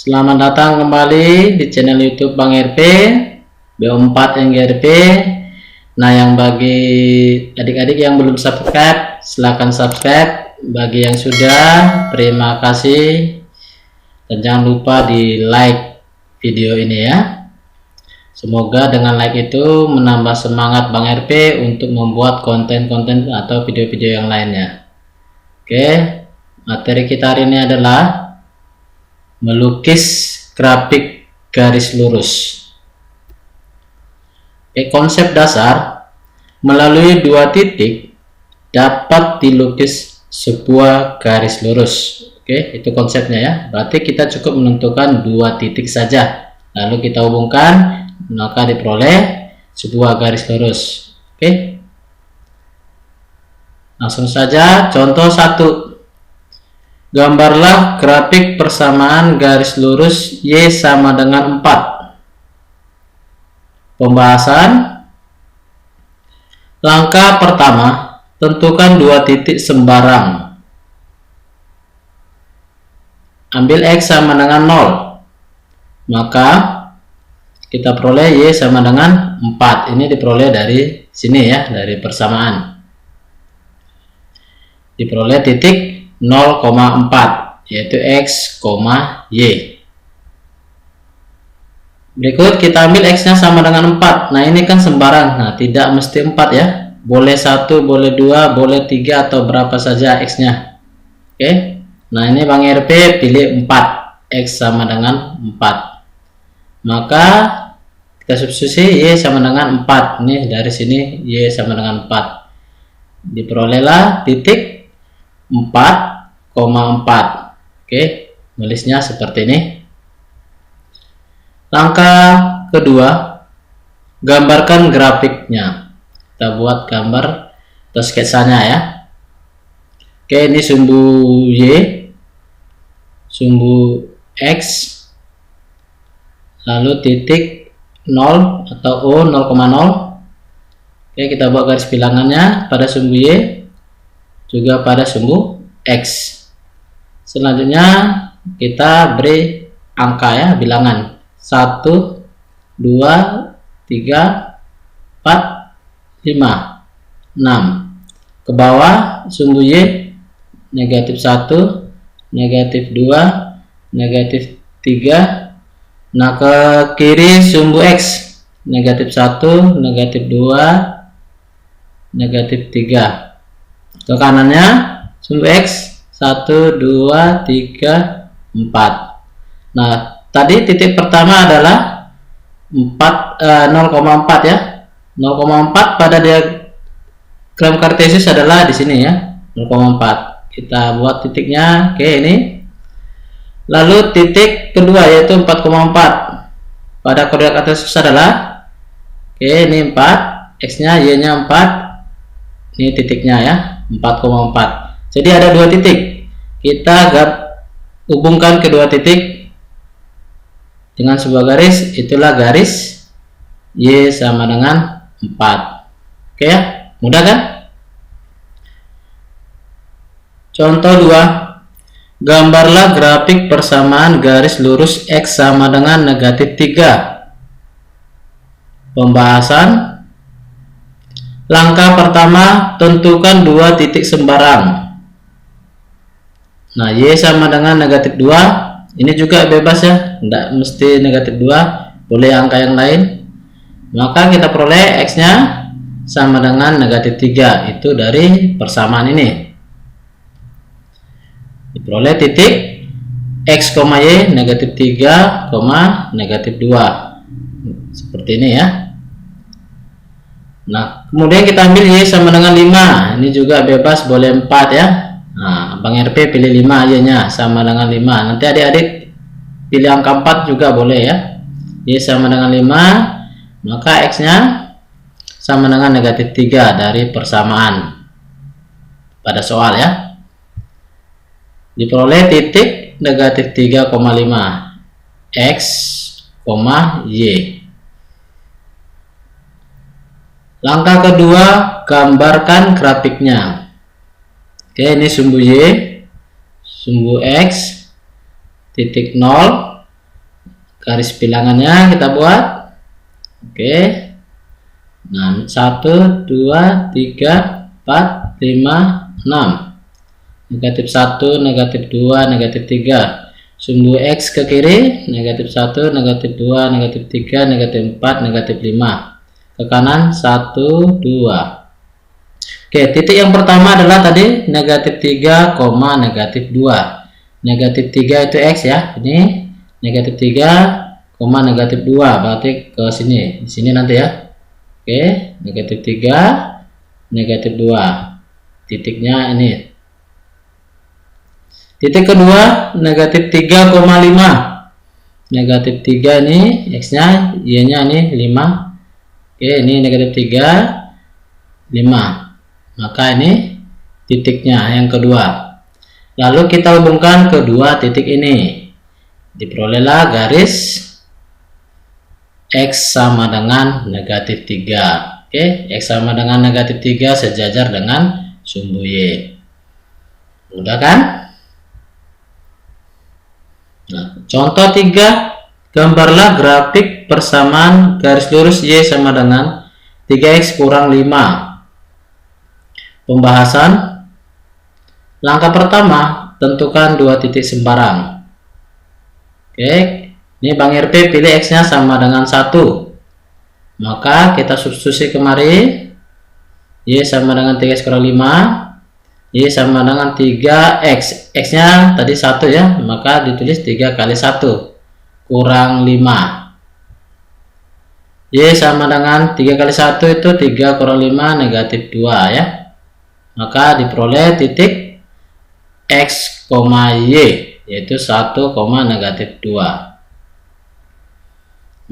Selamat datang kembali di channel YouTube Bang RP BO4 NGRP. Nah, yang bagi adik-adik yang belum subscribe, silahkan subscribe. Bagi yang sudah, terima kasih. Dan jangan lupa di like video ini ya. Semoga dengan like itu menambah semangat Bang RP untuk membuat konten-konten atau video-video yang lainnya. Oke, materi kita hari ini adalah melukis grafik garis lurus. Konsep dasar, melalui dua titik dapat dilukis sebuah garis lurus. Oke, itu konsepnya ya. Berarti kita cukup menentukan dua titik saja, lalu kita hubungkan, maka diperoleh sebuah garis lurus. Oke, langsung saja contoh 1. Gambarlah grafik persamaan garis lurus Y sama dengan 4. Pembahasan. Langkah pertama, tentukan dua titik sembarang. Ambil X sama dengan 0. Maka kita peroleh Y sama dengan 4. Ini diperoleh dari sini ya, dari persamaan. Diperoleh titik 0,4 yaitu X, Y. Berikut kita ambil X nya sama dengan 4. Nah, ini kan sembarang. Nah, tidak mesti 4 ya. Boleh 1, boleh 2, boleh 3 atau berapa saja X nya. Oke. Nah, ini Bang RP pilih 4. X sama dengan 4. Maka kita substitusi Y sama dengan 4. Ini dari sini Y sama dengan 4. Diperolehlah titik 4,4. Oke, nulisnya seperti ini. Langkah kedua, gambarkan grafiknya. Kita buat gambar atau sketsanya ya. Oke, ini sumbu Y, sumbu X, lalu titik 0 atau O 0,0. Oke, kita buat garis bilangannya pada sumbu Y, juga pada sumbu X. Selanjutnya kita beri angka ya, bilangan 1, 2, 3, 4, 5, 6. Ke bawah sumbu Y negatif 1, negatif 2, negatif 3. Nah, ke kiri sumbu X negatif 1, negatif 2, negatif 3. Ke kanannya sumbu X 1, 2, 3, 4. Nah, tadi titik pertama adalah 0,4 ya. 0,4 pada diagram kartesius adalah di sini ya, 0,4. Kita buat titiknya. Oke, ini. Lalu titik kedua yaitu 4,4 pada koordinat kartesius adalah, oke, ini 4, X nya, Y nya 4. Ini titiknya ya, 4,4. Jadi ada dua titik. Kita hubungkan kedua titik dengan sebuah garis. Itulah garis Y sama dengan 4. Oke ya, mudah kan? Contoh 2. Gambarlah grafik persamaan garis lurus X sama dengan negatif 3. Pembahasan. Langkah pertama, tentukan dua titik sembarang. Nah, Y sama dengan negatif 2. Ini juga bebas ya, tidak mesti negatif 2, boleh angka yang lain. Maka kita peroleh X nya sama dengan negatif 3. Itu dari persamaan ini. Diperoleh titik X, Y negatif 3, negatif 2. Seperti ini ya. Nah, kemudian kita ambil Y sama dengan 5. Ini juga bebas, boleh 4 ya. Nah, Bang RP pilih 5, Y nya sama dengan 5. Nanti adik-adik pilih angka 4 juga boleh ya. Y sama dengan 5, maka X nya sama dengan negatif 3 dari persamaan pada soal ya. Diperoleh titik negatif 3,5 X, Y. Langkah kedua, gambarkan grafiknya. Oke, ini sumbu Y, sumbu X, titik 0, garis bilangannya kita buat. Oke. Nah, 1, 2, 3, 4, 5, 6. Negatif 1, negatif 2, negatif 3. Sumbu X ke kiri, negatif 1, negatif 2, negatif 3, negatif 4, negatif 5. Ke kanan 1, 2. Oke, titik yang pertama adalah tadi negatif 3, negatif 2. Negatif 3 itu X ya. Ini negatif 3, negatif 2. Berarti ke sini. Di sini nanti ya. Oke, negatif 3, negatif 2. Titiknya ini. Titik kedua, negatif 3,5. Negatif 3 ini X-nya, Y-nya ini 5. Oke, ini negatif 3, 5. Maka ini titiknya yang kedua. Lalu kita hubungkan kedua titik ini. Diperolehlah garis X sama dengan negatif 3. Oke, X sama dengan negatif 3 sejajar dengan sumbu Y. Mudah kan? Nah, contoh 3. Gambarlah grafik persamaan garis lurus Y sama dengan 3X kurang 5. Pembahasan. Langkah pertama, tentukan dua titik sembarang. Oke, ini Bang RP pilih X-nya sama dengan 1. Maka kita substitusi kemari. Y sama dengan 3X kurang 5. Y sama dengan 3X. X-nya tadi 1 ya, maka ditulis 3 kali 1 kurang 5. Y sama dengan 3 kali 1 itu 3 kurang 5 negatif 2 ya. Maka diperoleh titik X, Y, yaitu 1, negatif 2.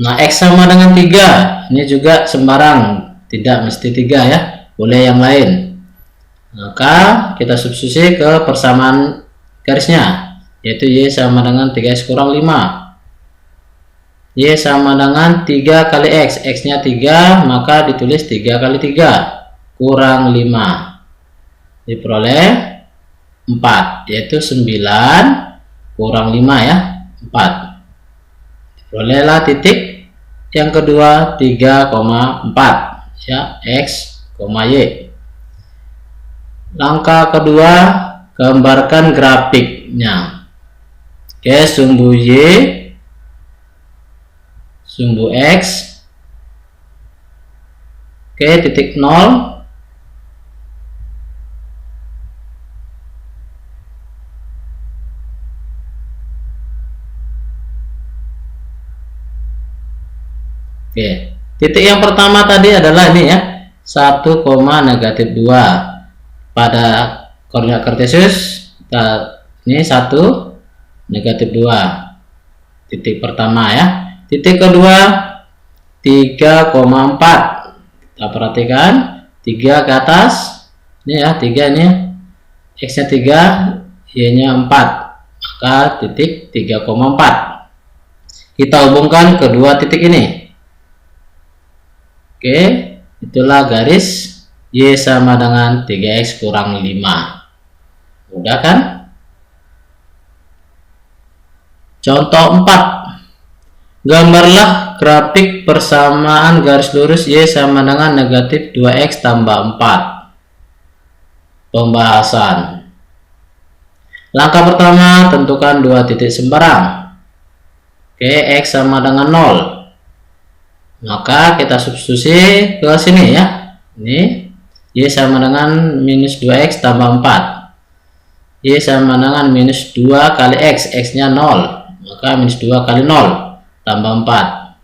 Nah, X sama dengan 3. Ini juga sembarang, tidak mesti 3 ya, boleh yang lain. Maka kita substitusi ke persamaan garisnya, yaitu Y sama dengan 3X kurang 5. Y sama dengan 3 kali X. X-nya 3, maka ditulis 3 kali 3 kurang 5. Diperoleh 4, yaitu 9 kurang 5 ya, 4. Diperolehlah titik yang kedua 3,4 ya, X, Y. Langkah kedua, gambarkan grafiknya. Oke, sumbu Y, sumbu X. Oke, titik 0. Oke, titik yang pertama tadi adalah ini ya, 1, negatif 2. Pada koordinat kartesius ini 1, negatif 2. Titik pertama ya. Titik kedua 3,4. Kita perhatikan 3 ke atas. Ini ya, 3 ini. X-nya 3, Y-nya 4. Maka titik 3,4. Kita hubungkan kedua titik ini. Oke, itulah garis Y sama dengan 3X kurang 5. Mudah kan? Contoh 4. Gambarlah grafik persamaan garis lurus Y sama dengan negatif 2X tambah 4. Pembahasan. Langkah pertama, tentukan dua titik sembarang. Oke, X sama dengan 0. Maka kita substitusi ke sini ya. Ini Y sama dengan minus 2X tambah 4. Y sama dengan minus 2 kali X. X-nya 0. Maka minus 2 kali 0 tambah 4.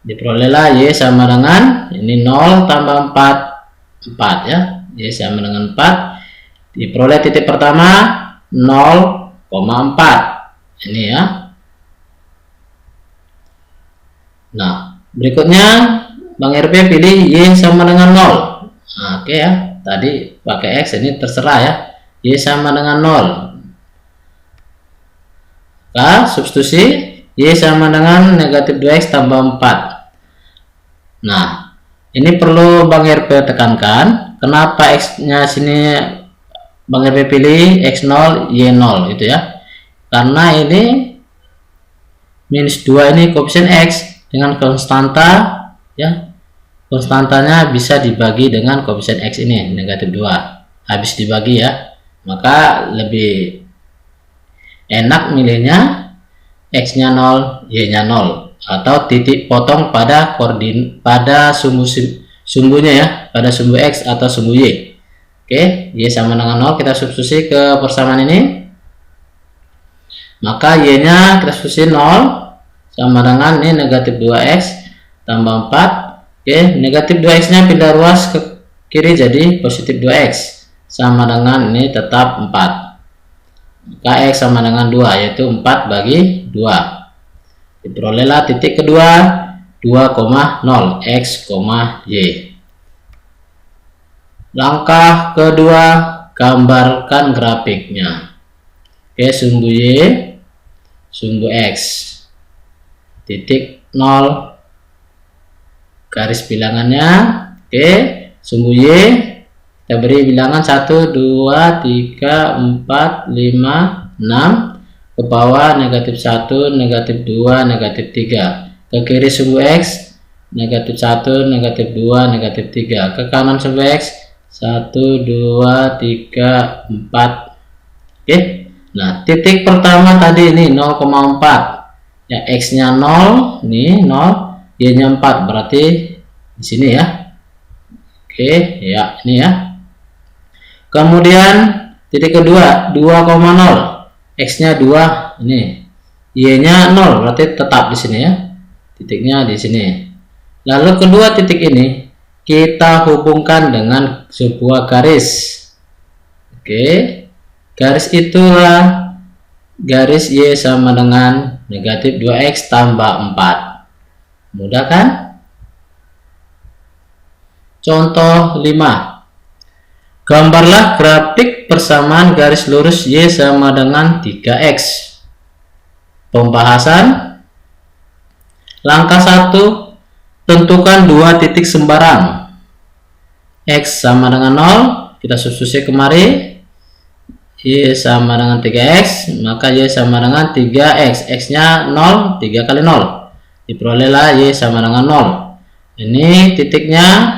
Diperolehlah Y sama dengan ini 0 tambah 4. 4 ya. Y sama dengan 4. Diperoleh titik pertama 0,4. Ini ya. Nah, berikutnya Bang RP pilih Y sama dengan 0. Nah, oke ya, tadi pakai X, ini terserah ya. Y sama dengan 0. Maka substitusi Y sama dengan negatif 2X tambah 4. Nah, ini perlu Bang RP tekankan. Kenapa X-nya sini Bang RP pilih X0, Y0 itu ya. Karena ini minus 2 ini koefisien X dengan konstanta ya. Konstantanya bisa dibagi dengan koefisien X ini negatif 2. Habis dibagi ya, maka lebih enak milihnya X nya 0, Y nya 0, atau titik potong pada koordinat pada sumbunya ya, pada sumbu X atau sumbu Y. Oke, Y sama dengan 0, kita substitusi ke persamaan ini, maka Y nya kita substitusi 0 sama dengan ini negatif 2X tambah 4. Oke, negatif 2X nya pindah ruas ke kiri jadi positif 2X sama dengan ini tetap 4. Maka X sama dengan 2, yaitu 4 bagi 2. Diperolehlah titik kedua 2,0 X, Y. Langkah kedua, gambarkan grafiknya. Oke, sumbu Y, sumbu X, titik 0, garis bilangannya. Oke, sumbu Y kita beri bilangan 1, 2, 3, 4, 5, 6, ke bawah negatif 1, negatif 2, negatif 3, ke kiri sumbu X negatif 1, negatif 2, negatif 3, ke kanan sumbu X 1, 2, 3, 4. Oke, nah titik pertama tadi ini 0,4 ya, X nya 0, ini 0, Y nya 4, berarti di sini ya. Oke ya, ini ya. Kemudian titik kedua 2,0, X nya 2, ini Y nya 0, berarti tetap di sini ya, titiknya di sini. Lalu kedua titik ini kita hubungkan dengan sebuah garis. Oke, garis itulah garis Y sama dengan negatif 2X tambah 4. Mudah kan? Contoh 5. Gambarlah grafik persamaan garis lurus Y sama dengan 3X. Pembahasan. Langkah 1, tentukan dua titik sembarang. X sama dengan 0, kita substitusi kemari. Y sama dengan 3X, maka Y sama dengan 3X. X nya 0, 3 kali 0. Diperolehlah Y sama dengan 0. Ini titiknya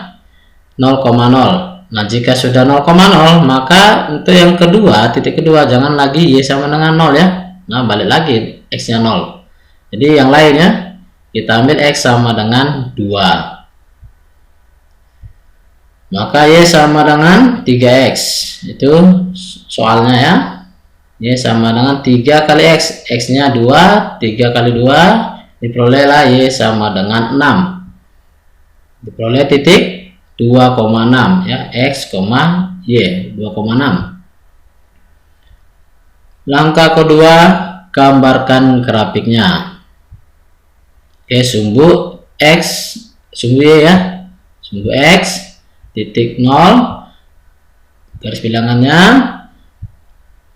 0,0. Nah, jika sudah 0,0, maka untuk yang kedua, titik kedua, jangan lagi Y sama dengan 0 ya. Nah, balik lagi X nya 0. Jadi yang lainnya kita ambil X sama dengan 2. Maka Y sama dengan 3X. Itu soalnya ya. Y sama dengan 3 kali X. X nya 2, 3 kali 2. Diperolehlah Y sama dengan 6. Diperoleh titik 2,6 ya, X, Y 2,6. Langkah kedua, gambarkan grafiknya. Oke, sumbu X, sumbu Y ya, sumbu X titik 0, garis bilangannya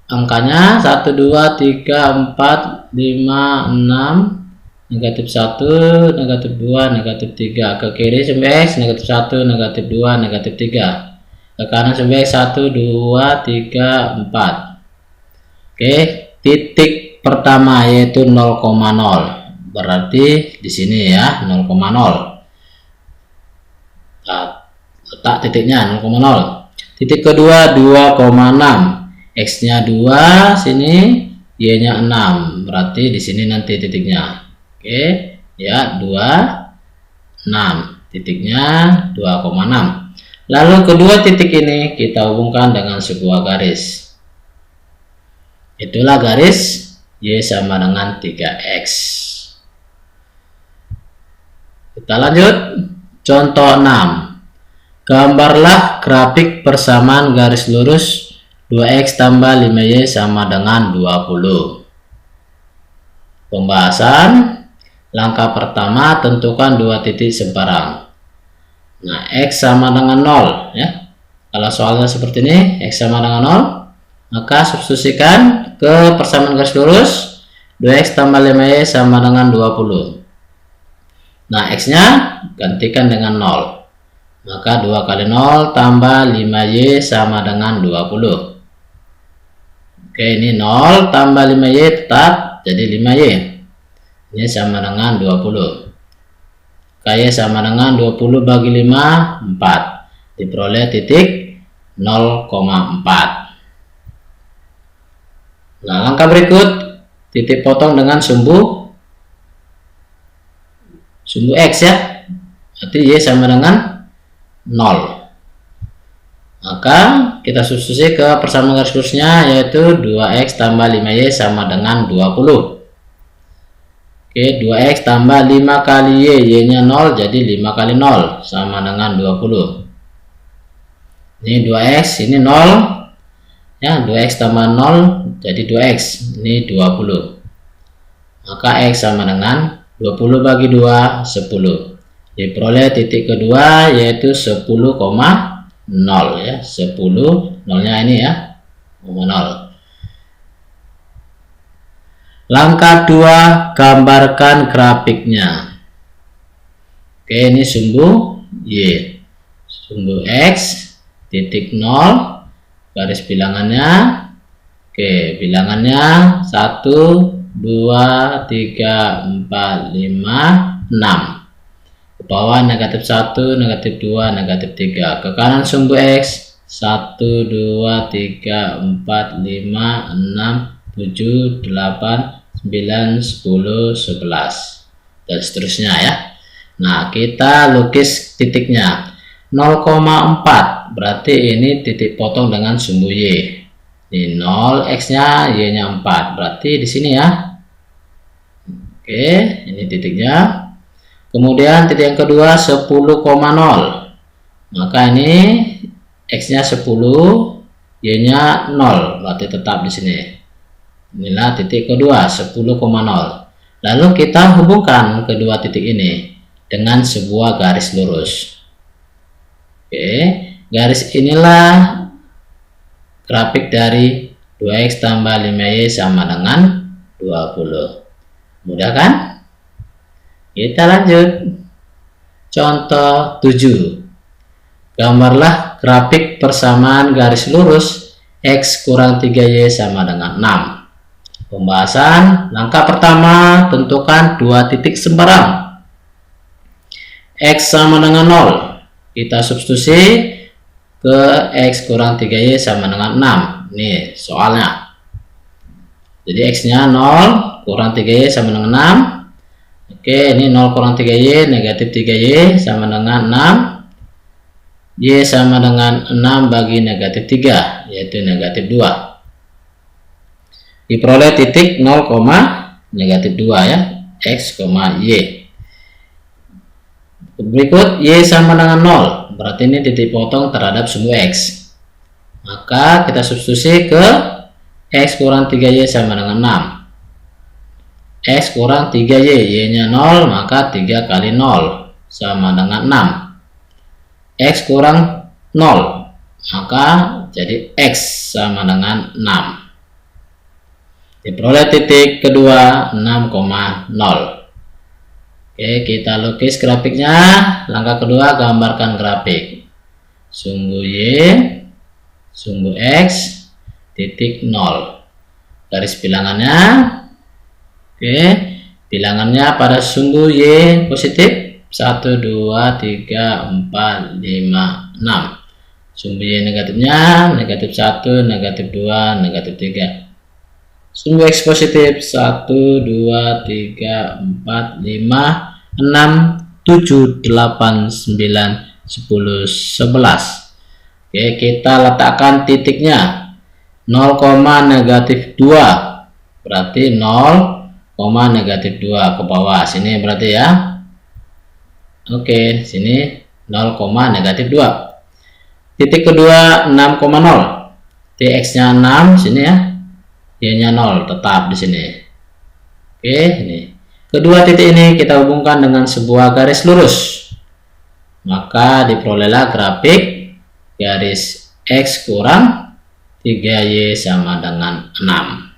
angkanya 1, 2, 3, 4, 5, 6, negatif 1, negatif 2, negatif 3, ke kiri sumbu X negatif 1, negatif 2, negatif 3, ke kanan sumbu X 1, 2, 3, 4. Oke, titik pertama yaitu 0,0, berarti di sini ya 0,0. Nah, letak titiknya 0,0. Titik kedua 2,6, X nya 2 sini, Y nya 6, berarti di sini nanti titiknya. Oke ya, 26, titiknya 2,6. Lalu kedua titik ini kita hubungkan dengan sebuah garis. Itulah garis Y sama dengan 3X. Kita lanjut. Contoh 6. Gambarlah grafik persamaan garis lurus 2X tambah 5Y sama dengan 20. Pembahasan. Langkah pertama, tentukan dua titik sembarang. Nah, X sama dengan 0 ya. Kalau soalnya seperti ini, X sama dengan 0, maka substitusikan ke persamaan garis lurus 2X tambah 5Y sama dengan 20. Nah, X nya gantikan dengan 0, maka 2 kali 0 tambah 5Y sama dengan 20. Oke, ini 0 tambah 5Y tetap jadi 5Y. Ini sama dengan 20. KY sama dengan 20 bagi 5, 4. Diperoleh titik 0,4. Nah, langkah berikut, titik potong dengan sumbu X ya. Berarti Y sama dengan 0. Maka kita substitusi ke persamaan garis lurusnya, yaitu 2X tambah 5Y sama dengan 20. Oke, 2X tambah 5 kali Y nya 0, jadi 5 kali 0 sama dengan 20. Ini 2X, ini 0 ya, 2X tambah 0 jadi 2X, ini 20. Maka X sama dengan 20 bagi 2, 10. Diperoleh titik kedua, yaitu 10,0 ya. 10, nolnya ini ya, 0. Langkah 2, gambarkan grafiknya. Oke, ini sumbu Y, sumbu X, titik 0, garis bilangannya. Oke, bilangannya 1, 2, 3, 4, 5, 6. Ke bawah negatif 1, negatif 2, negatif 3. Ke kanan sumbu X 1, 2, 3, 4, 5, 6, 7, 8, 9, 10, 11 dan seterusnya ya. Nah, kita lukis titiknya 0,4, berarti ini titik potong dengan sumbu Y. Ini 0, X nya, Y nya 4, berarti di sini ya. Oke, ini titiknya. Kemudian titik yang kedua 10,0, maka ini X nya 10, Y nya 0, berarti tetap di sini. Inilah titik kedua 10,0. Lalu kita hubungkan kedua titik ini dengan sebuah garis lurus. Oke, garis inilah grafik dari 2X tambah 5Y sama dengan 20. Mudah kan? Kita lanjut. Contoh 7. Gambarlah grafik persamaan garis lurus X kurang 3Y sama dengan 6. Pembahasan langkah pertama, tentukan dua titik sembarang. X sama dengan 0. Kita substitusi ke X kurang 3Y sama dengan 6. Nih soalnya. Jadi X nya 0, kurang 3Y sama dengan 6. Oke, ini 0 kurang 3Y, negatif 3Y sama dengan 6. Y sama dengan 6 bagi negatif 3, yaitu negatif 2. Diperoleh titik 0, negatif 2 ya, X, Y. Berikut Y sama dengan 0, berarti ini titik potong terhadap sumbu X. Maka kita substitusi ke X kurang 3Y sama dengan 6. X kurang 3Y, Y nya 0, maka 3 kali 0 sama dengan 6. X kurang 0, maka jadi X sama dengan 6. Diperoleh titik kedua 6,0. Oke, kita lukis grafiknya. Langkah kedua, gambarkan grafik sumbu Y, sumbu X, titik 0. Garis bilangannya. Oke, bilangannya pada sumbu Y positif 1, 2, 3, 4, 5, 6. Sumbu Y negatifnya negatif 1, negatif 2, negatif 3. Sumbu X positif 1, 2, 3, 4, 5, 6, 7, 8, 9, 10, 11. Oke, kita letakkan titiknya 0, negatif 2. Berarti 0, negatif 2 ke bawah sini berarti ya. Oke, sini 0, negatif 2. Titik kedua 6,0. X nya 6 sini ya. Y nya 0 tetap di sini. Oke, ini. Kedua titik ini kita hubungkan dengan sebuah garis lurus. Maka diperolehlah grafik garis X kurang 3Y sama dengan 6.